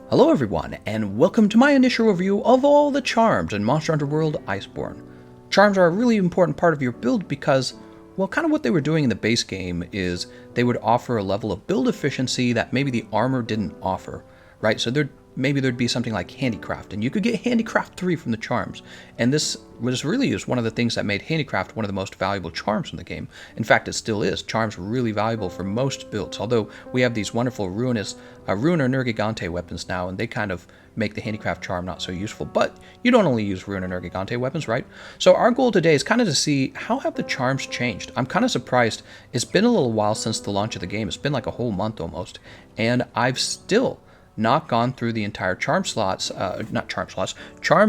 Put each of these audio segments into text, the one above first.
Hello everyone, and welcome to my initial review of all the charms in Monster Hunter World Iceborne. Charms are a really important part of your build because, well, kind of what they were doing in the base game is they would offer a level of build efficiency that maybe the armor didn't offer, right? So maybe there'd be something like Handicraft, and you could get Handicraft 3 from the charms. And this was really one of the things that made Handicraft one of the most valuable charms in the game. In fact, it still is. Charms are really valuable for most builds, although we have these wonderful Ruin or Nergigante weapons now, and they kind of make the Handicraft charm not so useful. But you don't only use Ruin or Nergigante weapons, right? So our goal today is kind of to see how have the charms changed. I'm kind of surprised. It's been a little while since the launch of the game. It's been like a whole month almost, and I've still not gone through the entire charm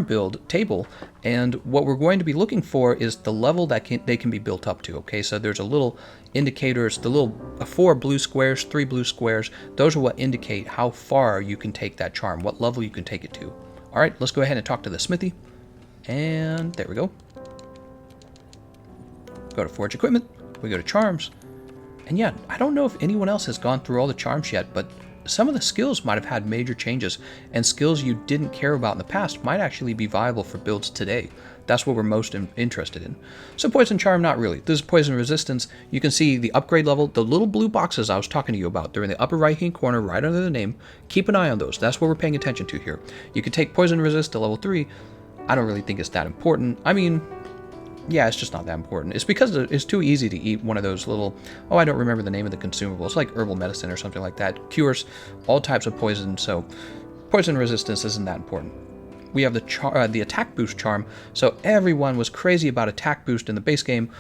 build table, and what we're going to be looking for is the level that they can be built up to. Okay, so there's a little indicators, the little 4 blue squares, 3 blue squares. Those are what indicate how far you can take that charm, what level you can take it to. All right, let's go ahead and talk to the smithy, and there we go. Go to Forge Equipment, we go to Charms, and yeah, I don't know if anyone else has gone through all the charms yet, but some of the skills might have had major changes, and skills you didn't care about in the past might actually be viable for builds today. That's what we're most interested in. So Poison Charm, not really. This is Poison Resistance. You can see the upgrade level, the little blue boxes I was talking to you about. They're in the upper right-hand corner, right under the name. Keep an eye on those. That's what we're paying attention to here. You can take Poison Resist to level 3. I don't really think it's that important. I mean, yeah, it's just not that important. It's because it's too easy to eat one of those little, oh, I don't remember the name of the consumable. It's like herbal medicine or something like that. Cures all types of poison, so poison resistance isn't that important. We have the attack boost charm. So everyone was crazy about attack boost in the base game.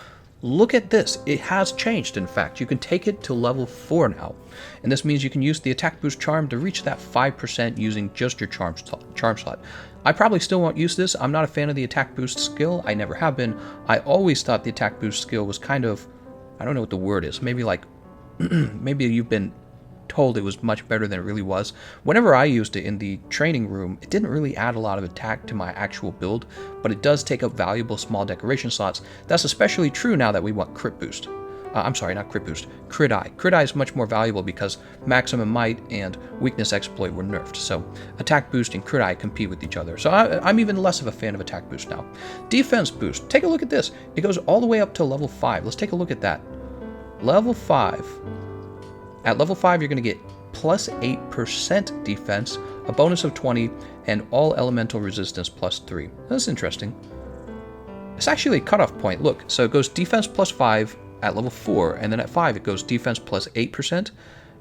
Look at this. It has changed, in fact. You can take it to level 4 now. And this means you can use the attack boost charm to reach that 5% using just your charm slot. I probably still won't use this. I'm not a fan of the attack boost skill. I never have been. I always thought the attack boost skill was kind of, I don't know what the word is. Maybe like, maybe you've been told it was much better than it really was. Whenever I used it in the training room, it didn't really add a lot of attack to my actual build, but it does take up valuable small decoration slots. That's especially true now that we want crit boost. I'm sorry, not crit boost, crit eye. Crit eye is much more valuable because maximum might and weakness exploit were nerfed. So attack boost and crit eye compete with each other. So I'm even less of a fan of attack boost now. Defense boost, take a look at this. It goes all the way up to level 5. Let's take a look at that. Level 5. At level 5, you're going to get plus 8% defense, a bonus of 20, and all elemental resistance plus 3. That's interesting. It's actually a cutoff point. Look, so it goes defense plus 5 at level 4, and then at 5 it goes defense plus 8%,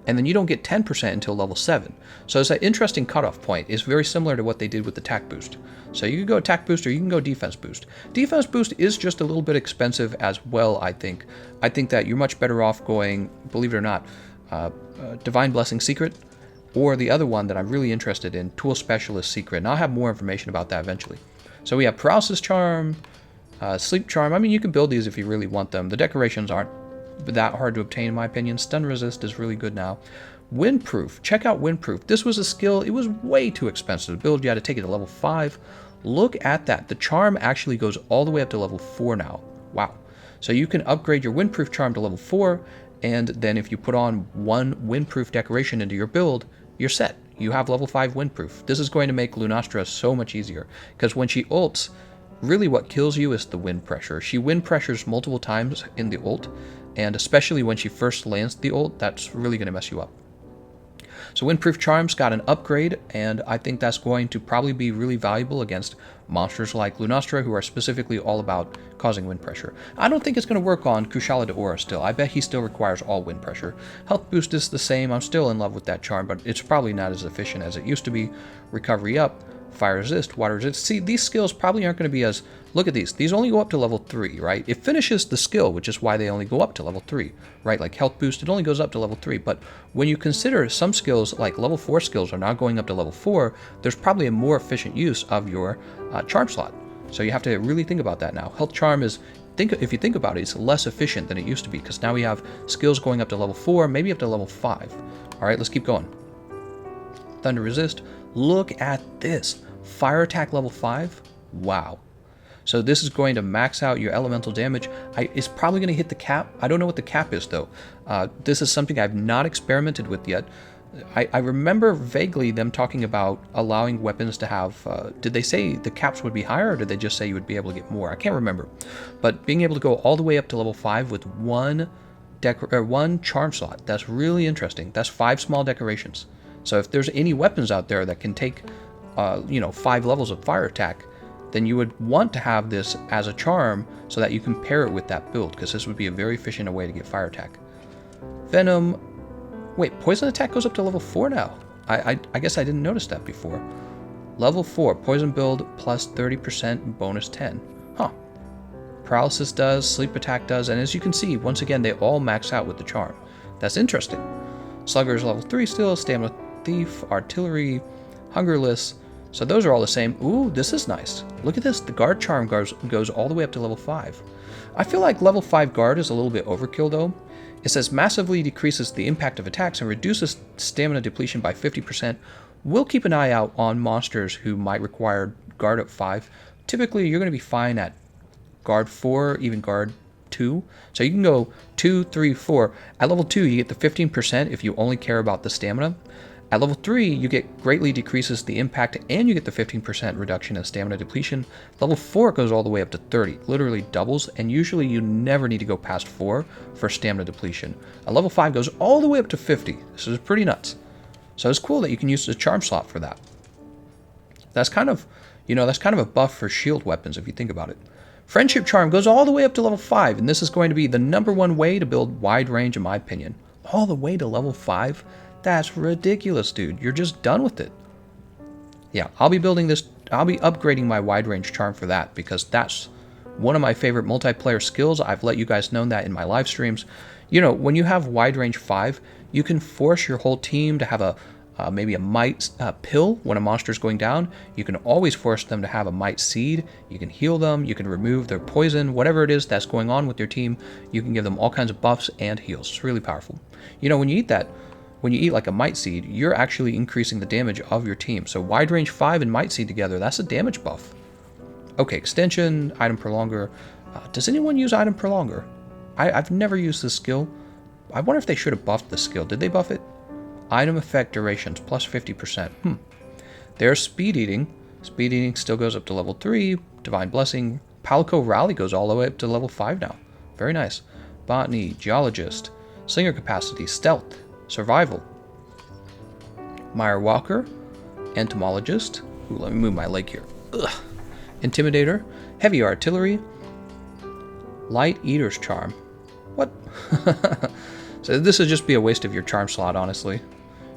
and then you don't get 10% until level 7. So it's an interesting cutoff point. It's very similar to what they did with attack boost. So you can go attack boost or you can go defense boost. Defense boost is just a little bit expensive as well, I think. I think that you're much better off going, believe it or not, Divine Blessing Secret, or the other one that I'm really interested in, Tool Specialist Secret, and I'll have more information about that eventually. So we have Paralysis Charm, Sleep Charm. I mean, you can build these if you really want them. The decorations aren't that hard to obtain in my opinion. Stun Resist is really good now. Windproof, check out Windproof. This was a skill, it was way too expensive to build. You had to take it to level 5. Look at that. The charm actually goes all the way up to level 4 now. Wow. So you can upgrade your Windproof charm to level 4, and then if you put on one Windproof decoration into your build, you're set. You have level 5 Windproof. This is going to make Lunastra so much easier, because when she ults, really what kills you is the wind pressure. She wind pressures multiple times in the ult, and especially when she first lands the ult, that's really going to mess you up. So Windproof Charms got an upgrade, and I think that's going to probably be really valuable against monsters like Lunastra, who are specifically all about causing wind pressure. I don't think it's going to work on Kushala Daora still. I bet he still requires all wind pressure. Health Boost is the same. I'm still in love with that charm, but it's probably not as efficient as it used to be. Recovery up, Fire Resist, Water Resist. See, these skills probably aren't going to be as... Look at these. These only go up to level 3, right? It finishes the skill, which is why they only go up to level 3, right? Like Health Boost, it only goes up to level 3. But when you consider some skills, like level 4 skills, are now going up to level 4, there's probably a more efficient use of your charm slot. So you have to really think about that now. Health Charm is... if you think about it, it's less efficient than it used to be, because now we have skills going up to level 4, maybe up to level 5. All right, let's keep going. Thunder Resist. Look at this. Fire attack level 5. Wow. So this is going to max out your elemental damage. It's probably going to hit the cap. I don't know what the cap is, though. This is something I've not experimented with yet. I remember vaguely them talking about allowing weapons to have, did they say the caps would be higher, or did they just say you would be able to get more? I can't remember. But being able to go all the way up to level 5 with one charm slot, that's really interesting. That's 5 small decorations. So if there's any weapons out there that can take, 5 levels of fire attack, then you would want to have this as a charm so that you can pair it with that build, because this would be a very efficient way to get fire attack. Venom. Wait, poison attack goes up to level 4 now. I guess I didn't notice that before. Level 4, poison build plus 30% bonus 10. Huh. Paralysis does, sleep attack does, and as you can see, once again, they all max out with the charm. That's interesting. Slugger is level 3 still, stamina thief, artillery, hungerless. So those are all the same. Ooh, this is nice. Look at this. The guard charm goes all the way up to level 5. I feel like level 5 guard is a little bit overkill though. It says massively decreases the impact of attacks and reduces stamina depletion by 50%. We'll keep an eye out on monsters who might require guard up 5. Typically, you're going to be fine at guard 4, even guard 2. So you can go 2, 3, 4. At level 2, you get the 15% if you only care about the stamina. At level 3, you get greatly decreases the impact and you get the 15% reduction in stamina depletion. Level 4 goes all the way up to 30, literally doubles, and usually you never need to go past 4 for stamina depletion. At level 5 goes all the way up to 50. This is pretty nuts. So it's cool that you can use the charm slot for that. That's kind of, a buff for shield weapons if you think about it. Friendship Charm goes all the way up to level 5, and this is going to be the #1 way to build wide range in my opinion. All the way to level 5? That's ridiculous, dude. You're just done with it. Yeah, I'll be upgrading my wide range charm for that, because that's one of my favorite multiplayer skills. I've let you guys know that in my live streams. When you have wide range 5, you can force your whole team to have maybe a might pill when a monster is going down. You can always force them to have a might seed. You can heal them. You can remove their poison. Whatever it is that's going on with your team, you can give them all kinds of buffs and heals. It's really powerful. When you eat like a might seed, you're actually increasing the damage of your team. So wide range 5 and might seed together, that's a damage buff. Okay, extension, item prolonger. Does anyone use item prolonger? I've never used this skill. I wonder if they should have buffed the skill. Did they buff it? Item effect durations, plus 50%. There's speed eating. Speed eating still goes up to level 3. Divine blessing. Palico rally goes all the way up to level 5 now. Very nice. Botany, geologist, slinger capacity, stealth, survival. Meyer Walker, entomologist. Ooh, let me move my leg here. Ugh. Intimidator, heavy artillery, light eater's charm. What? So this would just be a waste of your charm slot, honestly.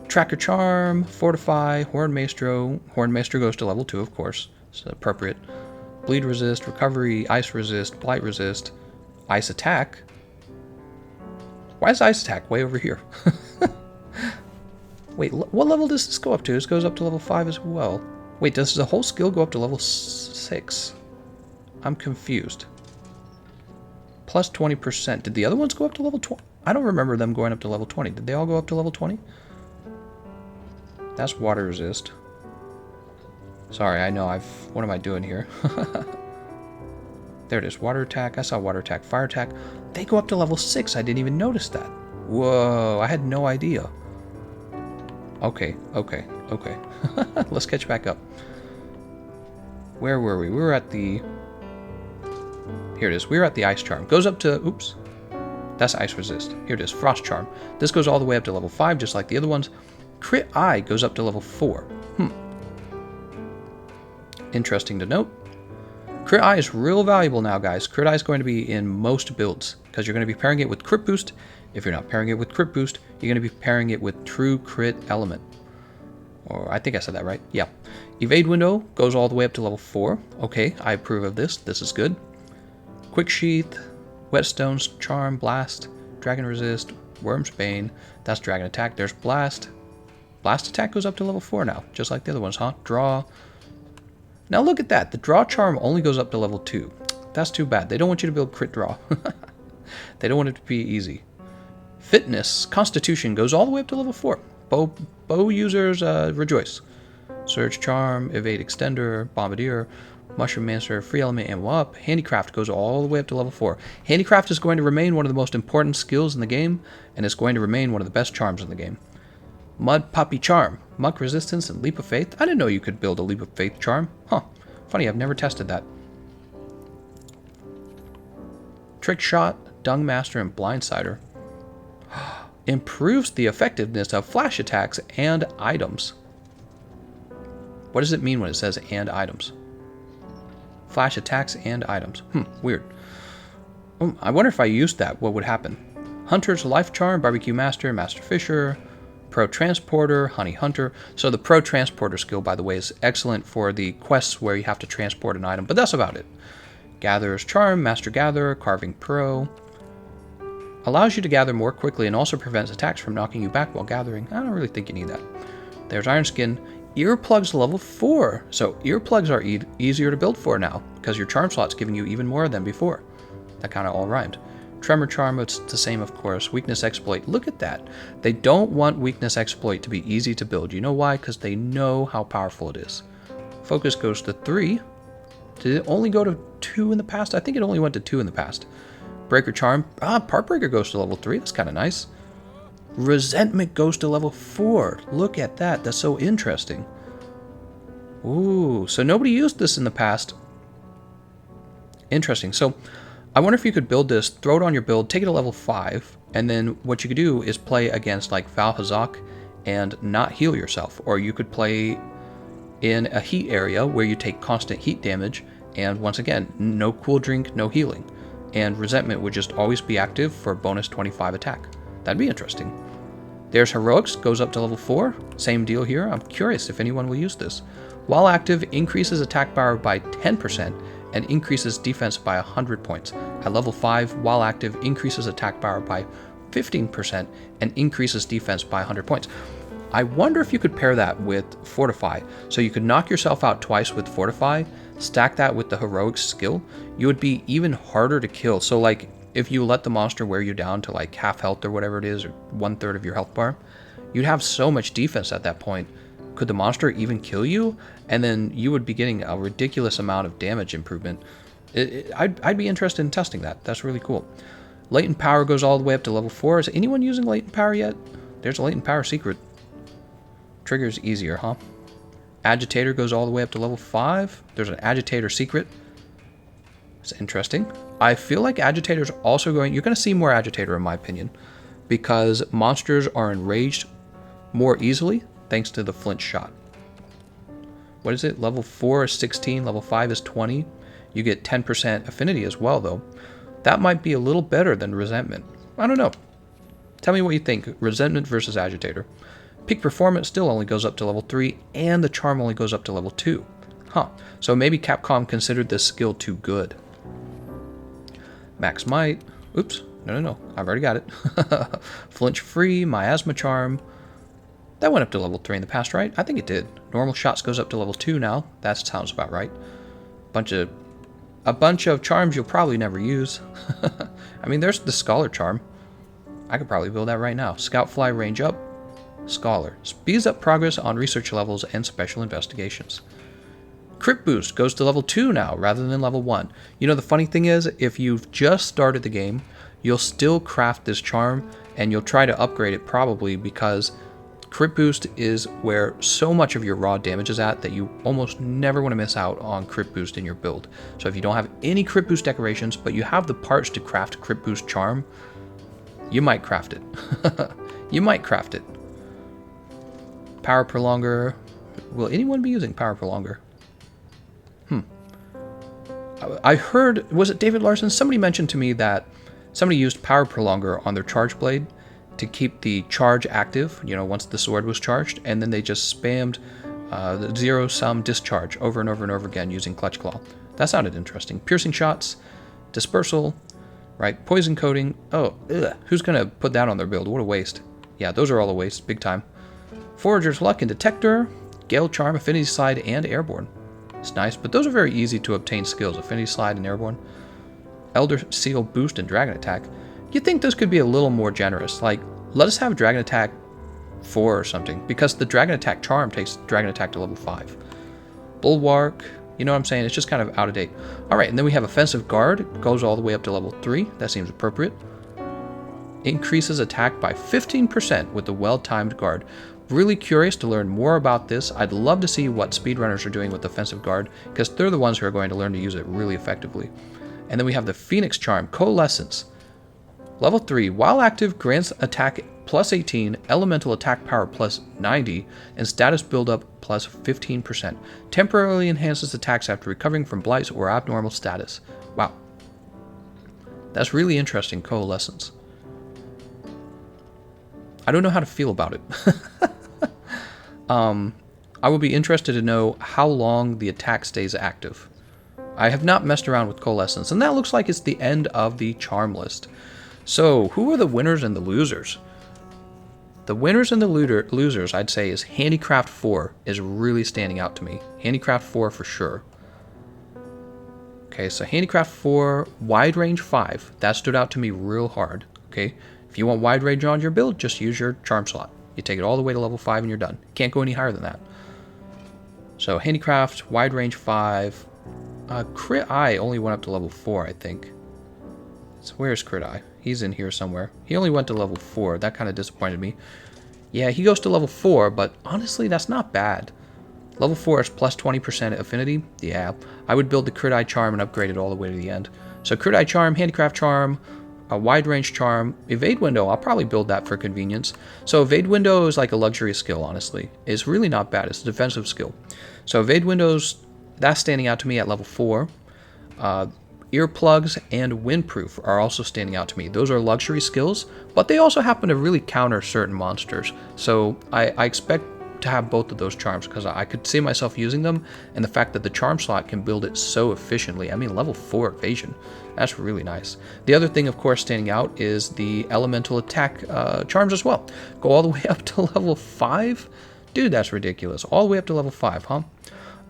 Tracker charm, fortify, horn maestro. Horn maestro goes to level 2, of course. It's appropriate. Bleed resist, recovery, ice resist, blight resist, ice attack. Why is ice attack way over here? Wait, what level does this go up to? This goes up to level 5 as well. Wait, does the whole skill go up to level 6? I'm confused. Plus 20%. Did the other ones go up to level 20? I don't remember them going up to level 20. Did they all go up to level 20? That's water resist. Sorry, I know what am I doing here? There it is. Water attack. I saw water attack. Fire attack. They go up to level 6. I didn't even notice that. Whoa, I had no idea. Okay. Let's catch back up. Where were we? We were at the... Here it is. We were at the ice charm. Goes up to... Oops. That's ice resist. Here it is. Frost charm. This goes all the way up to level 5, just like the other ones. Crit eye goes up to level 4. Interesting to note. Crit eye is real valuable now, guys. Crit eye is going to be in most builds, because you're going to be pairing it with crit boost. If you're not pairing it with crit boost, you're going to be pairing it with true crit element. Or I think I said that right. Yeah. Evade window goes all the way up to level 4. Okay, I approve of this. This is good. Quick sheath, whetstone's charm, blast, dragon resist, worm's bane. That's dragon attack. There's blast. Blast attack goes up to level 4 now, just like the other ones, huh? Draw. Now look at that. The draw charm only goes up to level 2. That's too bad. They don't want you to build crit draw. They don't want it to be easy. Fitness, constitution goes all the way up to level 4. Bow users rejoice. Surge charm, evade extender, bombardier, mushroom mancer, free element ammo up. Handicraft goes all the way up to level 4. Handicraft is going to remain one of the most important skills in the game, and it's going to remain one of the best charms in the game. Mudpuppy Charm. Muck resistance and leap of faith. I didn't know you could build a leap of faith charm. Huh. Funny, I've never tested that. Trick Shot, Dung Master, and Blindsider. Improves the effectiveness of flash attacks and items. What does it mean when it says and items? Flash attacks and items. Weird. I wonder if I used that, what would happen? Hunter's Life Charm, Barbecue Master, Master Fisher, Pro Transporter, Honey Hunter. So the Pro Transporter skill, by the way, is excellent for the quests where you have to transport an item, but that's about it. Gatherer's Charm, Master Gatherer, Carving Pro. Allows you to gather more quickly and also prevents attacks from knocking you back while gathering. I don't really think you need that. There's Iron Skin. Earplugs level 4. So earplugs are easier to build for now because your charm slot's giving you even more than before. That kind of all rhymed. Tremor Charm, it's the same, of course. Weakness Exploit. Look at that. They don't want Weakness Exploit to be easy to build. You know why? Because they know how powerful it is. Focus goes to 3. Did it only go to 2 in the past? I think it only went to 2 in the past. Breaker Charm. Part Breaker goes to level 3. That's kind of nice. Resentment goes to level 4. Look at that. That's so interesting. Ooh, so nobody used this in the past. Interesting. So I wonder if you could build this, throw it on your build, take it to level 5, and then what you could do is play against like Val Hazak and not heal yourself. Or you could play in a heat area where you take constant heat damage, and once again, no cool drink, no healing. And Resentment would just always be active for bonus 25 attack. That'd be interesting. There's Heroics, goes up to level 4. Same deal here. I'm curious if anyone will use this. While active, increases attack power by 10% and increases defense by 100 points. At level 5, while active, increases attack power by 15% and increases defense by 100 points. I wonder if you could pair that with Fortify. So you could knock yourself out twice with Fortify, stack that with the Heroics skill, you would be even harder to kill. So like, if you let the monster wear you down to like half health or whatever it is, or 1/3 of your health bar, you'd have so much defense at that point. Could the monster even kill you? And then you would be getting a ridiculous amount of damage improvement. I'd be interested in testing that. That's really cool. Latent Power goes all the way up to level 4. Is anyone using Latent Power yet? There's a Latent Power secret. Trigger's easier, huh? Agitator goes all the way up to level 5. There's an Agitator secret. It's interesting. I feel like Agitator's also going... You're going to see more Agitator, in my opinion, because monsters are enraged more easily thanks to the Flint Shot. What is it? Level 4 is 16, level 5 is 20. You get 10% affinity as well, though. That might be a little better than Resentment. I don't know. Tell me what you think. Resentment versus Agitator. Peak Performance still only goes up to level 3, and the Charm only goes up to level 2. Huh. So maybe Capcom considered this skill too good. Max Might. Oops. No. I've already got it. Flinch Free, Miasma Charm. That went up to level 3 in the past, right? I think it did. Normal Shots goes up to level 2 now. That sounds about right. A bunch of charms you'll probably never use. I mean, there's the Scholar Charm. I could probably build that right now. Scout Fly, range up. Scholar. Speeds up progress on research levels and special investigations. Crit Boost goes to level 2 now rather than level 1. You know, the funny thing is, if you've just started the game, you'll still craft this charm and you'll try to upgrade it probably because Crit Boost is where so much of your raw damage is at that you almost never want to miss out on Crit Boost in your build. So if you don't have any Crit Boost decorations, but you have the parts to craft Crit Boost charm, you might craft it. You might craft it. Power Prolonger. Will anyone be using Power Prolonger? I heard, was it David Larson? Somebody mentioned to me that somebody used Power Prolonger on their Charge Blade to keep the charge active, you know, once the sword was charged, and then they just spammed the zero-sum discharge over and over and over again using Clutch Claw. That sounded interesting. Piercing Shots, Dispersal, right? Poison Coating. Oh, ugh. Who's going to put that on their build? What a waste. Yeah, those are all a waste, big time. Forager's Luck and Detector, Gale Charm, Affinity Slide, and Airborne. It's nice, but those are very easy to obtain skills, Affinity Slide and Airborne. Elder Seal Boost and Dragon Attack. You'd think this could be a little more generous, like, let us have Dragon Attack 4 or something, because the Dragon Attack Charm takes Dragon Attack to level 5. Bulwark, you know what I'm saying, it's just kind of out of date. Alright, and then we have Offensive Guard, goes all the way up to level 3, that seems appropriate. Increases attack by 15% with the well-timed guard. Really curious to learn more about this. I'd love to see what speedrunners are doing with Defensive Guard, because they're the ones who are going to learn to use it really effectively. And then we have the Phoenix Charm, Coalescence. Level 3, while active, grants attack plus 18, elemental attack power plus 90, and status buildup plus 15%. Temporarily enhances attacks after recovering from blights or abnormal status. Wow. That's really interesting, Coalescence. I don't know how to feel about it. I will be interested to know how long the attack stays active. I have not messed around with Coalescence, and that looks like it's the end of the charm list. So, who are the winners and the losers? The winners and the losers, I'd say, is Handicraft 4 is really standing out to me. Handicraft 4 for sure. Okay, so Handicraft 4, Wide Range 5. That stood out to me real hard. Okay, if you want wide range on your build, just use your charm slot. You take it all the way to level 5 and you're done. Can't go any higher than that. So Handicraft, Wide Range 5. Crit Eye only went up to level 4, I think. So where's Crit Eye? He's in here somewhere. He only went to level 4. That kind of disappointed me. Yeah, he goes to level 4, but honestly, that's not bad. Level 4 is plus 20% affinity. Yeah, I would build the Crit Eye Charm and upgrade it all the way to the end. So Crit Eye Charm, Handicraft Charm, a Wide Range Charm, Evade Window, I'll probably build that for convenience. So Evade Window is like a luxury skill, honestly. It's really not bad. It's a defensive skill. So Evade Windows, that's standing out to me at level 4. Earplugs and Windproof are also standing out to me. Those are luxury skills, but they also happen to really counter certain monsters. So I expect to have both of those charms because I could see myself using them, and the fact that the charm slot can build it so efficiently. I mean, level 4 evasion. That's really nice. The other thing, of course, standing out is the elemental attack charms as well. Go all the way up to level 5? Dude, that's ridiculous. All the way up to level 5, huh?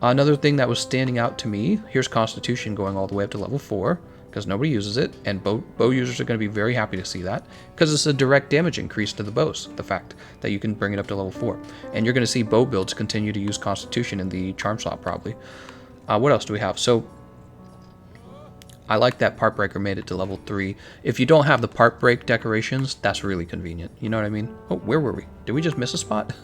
Another thing that was standing out to me, here's Constitution going all the way up to level 4, because nobody uses it, and bow users are going to be very happy to see that, because it's a direct damage increase to the bows, the fact that you can bring it up to level 4. And you're going to see bow builds continue to use Constitution in the charm slot, probably. What else do we have? So, I like that Part Breaker made it to level 3. If you don't have the Part Break decorations, that's really convenient. You know what I mean? Oh, where were we? Did we just miss a spot?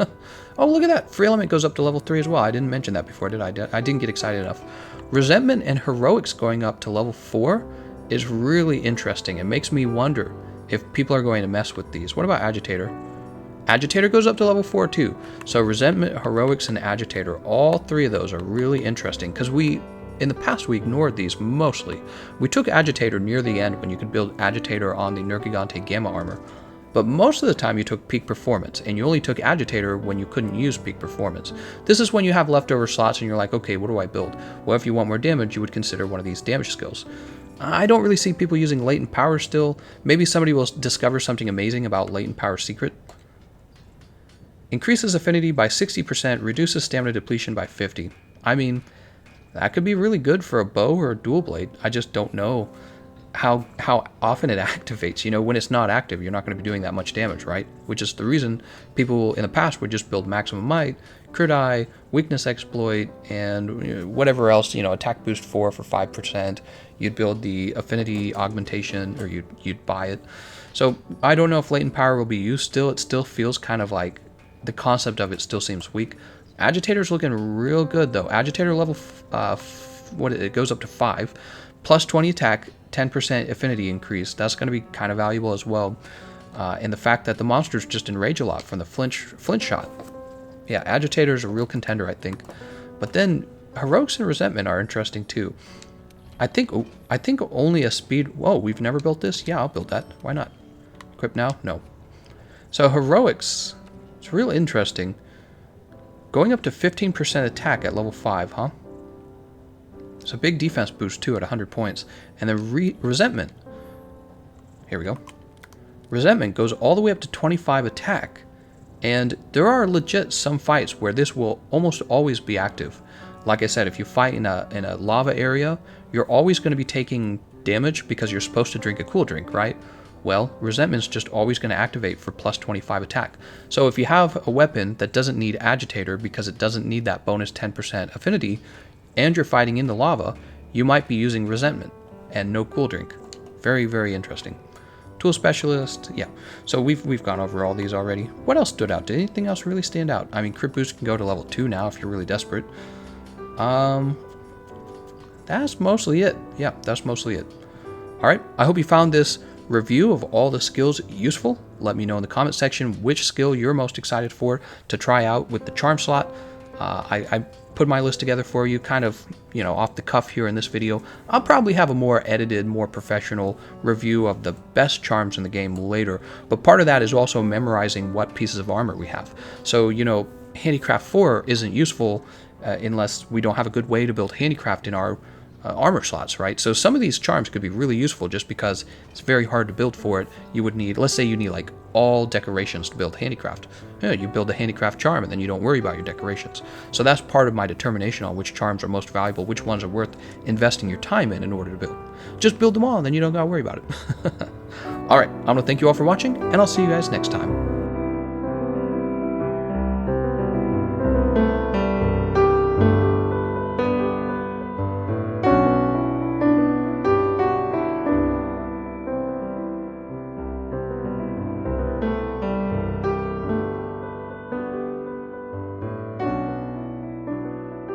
Oh, look at that. Free Element goes up to level 3 as well. I didn't mention that before, did I? I didn't get excited enough. Resentment and Heroics going up to level 4 is really interesting. It makes me wonder if people are going to mess with these. What about Agitator? Agitator goes up to level 4 too. So Resentment, Heroics, and Agitator, all three of those are really interesting because in the past, we ignored these mostly. We took Agitator near the end when you could build Agitator on the Nergigante Gamma armor. But most of the time you took Peak Performance, and you only took Agitator when you couldn't use Peak Performance. This is when you have leftover slots and you're like, okay, what do I build? Well, if you want more damage, you would consider one of these damage skills. I don't really see people using Latent Power still. Maybe somebody will discover something amazing about Latent Power Secret. Increases affinity by 60%, reduces stamina depletion by 50. I mean, that could be really good for a bow or a dual blade. I just don't know how often it activates. You know, when it's not active, you're not going to be doing that much damage, right? Which is the reason people in the past would just build Maximum Might, Crit Eye, Weakness Exploit, and whatever else, Attack Boost 4 for 5%. You'd build the Affinity Augmentation, or you'd buy it. So I don't know if Latent Power will be used still. It still feels kind of like the concept of it still seems weak. Agitator's looking real good, though. Agitator level, it goes up to 5. Plus 20 attack, 10% affinity increase. That's going to be kind of valuable as well. And the fact that the monsters just enrage a lot from the flinch shot. Yeah, Agitator is a real contender, I think. But then Heroics and Resentment are interesting, too. I think only a speed... Whoa, we've never built this? Yeah, I'll build that. Why not? Equip now? No. So Heroics, it's real interesting. Going up to 15% attack at level 5, huh? It's a big defense boost, too, at 100 points. And then Resentment. Here we go. Resentment goes all the way up to 25 attack. And there are legit some fights where this will almost always be active. Like I said, if you fight in a lava area, you're always going to be taking damage because you're supposed to drink a cool drink, right? Well, Resentment's just always going to activate for plus 25 attack. So if you have a weapon that doesn't need Agitator because it doesn't need that bonus 10% affinity, and you're fighting in the lava, you might be using Resentment and no cool drink. Very, very interesting. Tool Specialist, yeah. So we've gone over all these already. What else stood out? Did anything else really stand out? I mean, Crit Boost can go to level 2 now if you're really desperate. That's mostly it. Yeah, that's mostly it. All right, I hope you found this review of all the skills useful. Let me know in the comment section which skill you're most excited for to try out with the charm slot. I put my list together for you kind of, you know, off the cuff here in this video. I'll probably have a more edited, more professional review of the best charms in the game later, but part of that is also memorizing what pieces of armor we have. So, you know, Handicraft 4 isn't useful unless we don't have a good way to build Handicraft in our armor slots, right? So some of these charms could be really useful just because it's very hard to build for it. You would need, let's say you need like all decorations to build Handicraft. Yeah, you build a Handicraft charm and then you don't worry about your decorations. So that's part of my determination on which charms are most valuable, which ones are worth investing your time in order to build. Just build them all and then you don't gotta worry about it. All right, I'm gonna thank you all for watching and I'll see you guys next time.